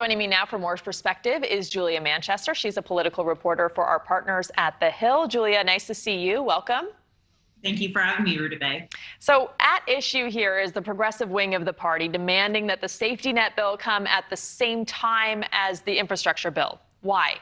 Joining me now for more perspective is Julia Manchester. She's a political reporter for our partners at The Hill. Julia, nice to see you. Welcome. Thank you for having me here today. So at issue here is the progressive wing of the party demanding that the safety net bill come at the same time as the infrastructure bill. Why?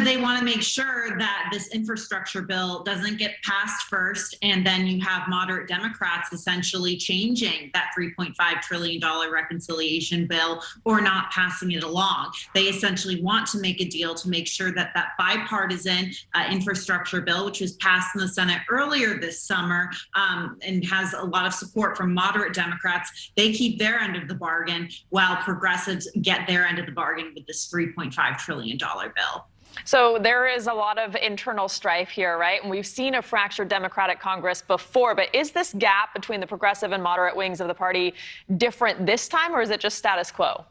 They want to make sure that this infrastructure bill doesn't get passed first, and then you have moderate Democrats essentially changing that $3.5 trillion reconciliation bill or not passing it along. They essentially want to make a deal to make sure that that bipartisan infrastructure bill, which was passed in the Senate earlier this summer and has a lot of support from moderate Democrats, they keep their end of the bargain while progressives get their end of the bargain with this $3.5 trillion bill. So there is a lot of internal strife here, right? And we've seen a fractured Democratic Congress before, but is this gap between the progressive and moderate wings of the party different this time, or is it just status quo?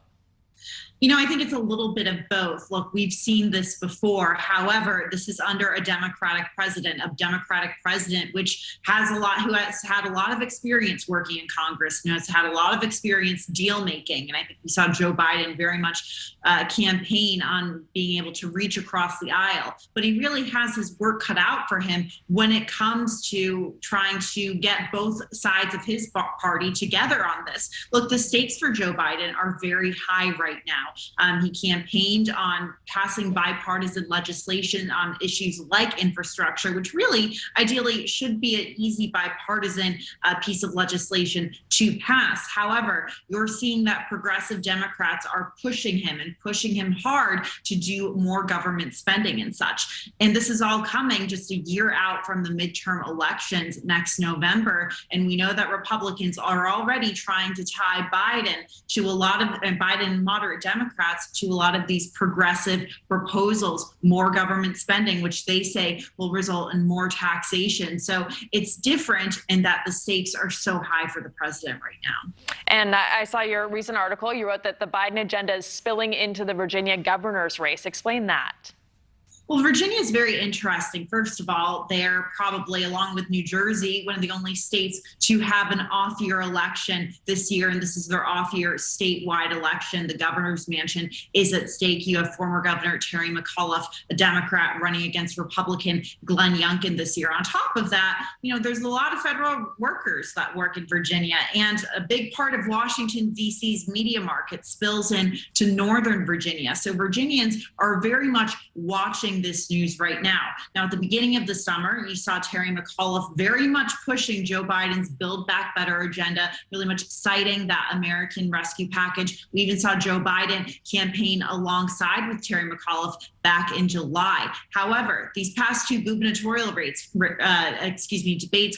I think it's a little bit of both. Look, we've seen this before. However, this is under a Democratic president, which who has had a lot of experience working in Congress, has had a lot of experience deal making. And I think we saw Joe Biden very much campaign on being able to reach across the aisle. But he really has his work cut out for him when it comes to trying to get both sides of his party together on this. Look, the stakes for Joe Biden are very high right now. He campaigned on passing bipartisan legislation on issues like infrastructure, which really ideally should be an easy bipartisan piece of legislation to pass. However, you're seeing that progressive Democrats are pushing him hard to do more government spending and such. And this is all coming just a year out from the midterm elections next November. And we know that Republicans are already trying to tie Biden and moderate Democrats to a lot of these progressive proposals, more government spending, which they say will result in more taxation. So it's different in that the stakes are so high for the president right now. And I saw your recent article. You wrote that the Biden agenda is spilling into the Virginia governor's race. Explain that. Well, Virginia is very interesting. First of all, they're probably, along with New Jersey, one of the only states to have an off-year election this year, and this is their off-year statewide election. The governor's mansion is at stake. You have former Governor Terry McAuliffe, a Democrat, running against Republican Glenn Youngkin this year. On top of that, there's a lot of federal workers that work in Virginia, and a big part of Washington, D.C.'s media market spills into Northern Virginia. So Virginians are very much watching this news right now. Now, at the beginning of the summer, you saw Terry McAuliffe very much pushing Joe Biden's Build Back Better agenda, really much citing that American Rescue Package. We even saw Joe Biden campaign alongside with Terry McAuliffe back in July. However, these past two gubernatorial debates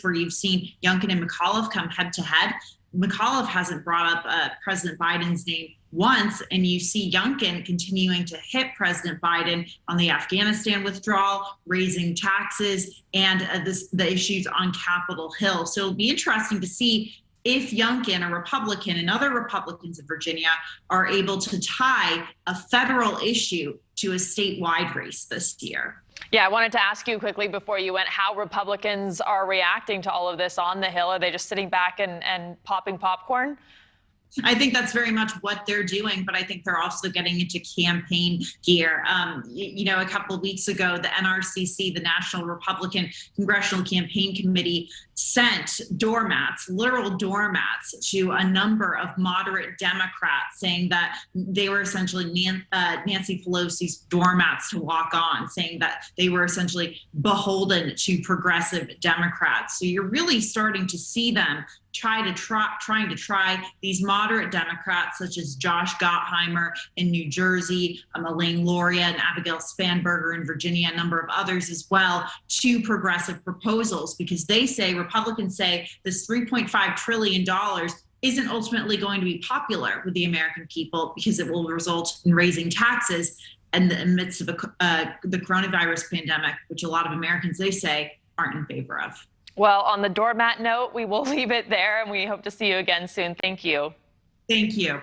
where you've seen Youngkin and McAuliffe come head to head, McAuliffe hasn't brought up President Biden's name once, and you see Youngkin continuing to hit President Biden on the Afghanistan withdrawal, raising taxes, and the issues on Capitol Hill. So it'll be interesting to see if Youngkin, a Republican, and other Republicans in Virginia are able to tie a federal issue to a statewide race this year. Yeah, I wanted to ask you quickly before you went how Republicans are reacting to all of this on the Hill. Are they just sitting back and popping popcorn? I think that's very much what they're doing, but I think they're also getting into campaign gear. A couple of weeks ago, the NRCC, the National Republican Congressional Campaign Committee, sent literal doormats, to a number of moderate Democrats, saying that they were essentially Nancy Pelosi's doormats to walk on, saying that they were essentially beholden to progressive Democrats. So you're really starting to see them trying to try these moderate Democrats, such as Josh Gottheimer in New Jersey, Elaine Luria and Abigail Spanberger in Virginia, a number of others as well, to progressive proposals, because Republicans say this $3.5 trillion isn't ultimately going to be popular with the American people because it will result in raising taxes in the midst of the coronavirus pandemic, which a lot of Americans, they say, aren't in favor of. Well, on the doormat note, we will leave it there, and we hope to see you again soon. Thank you. Thank you.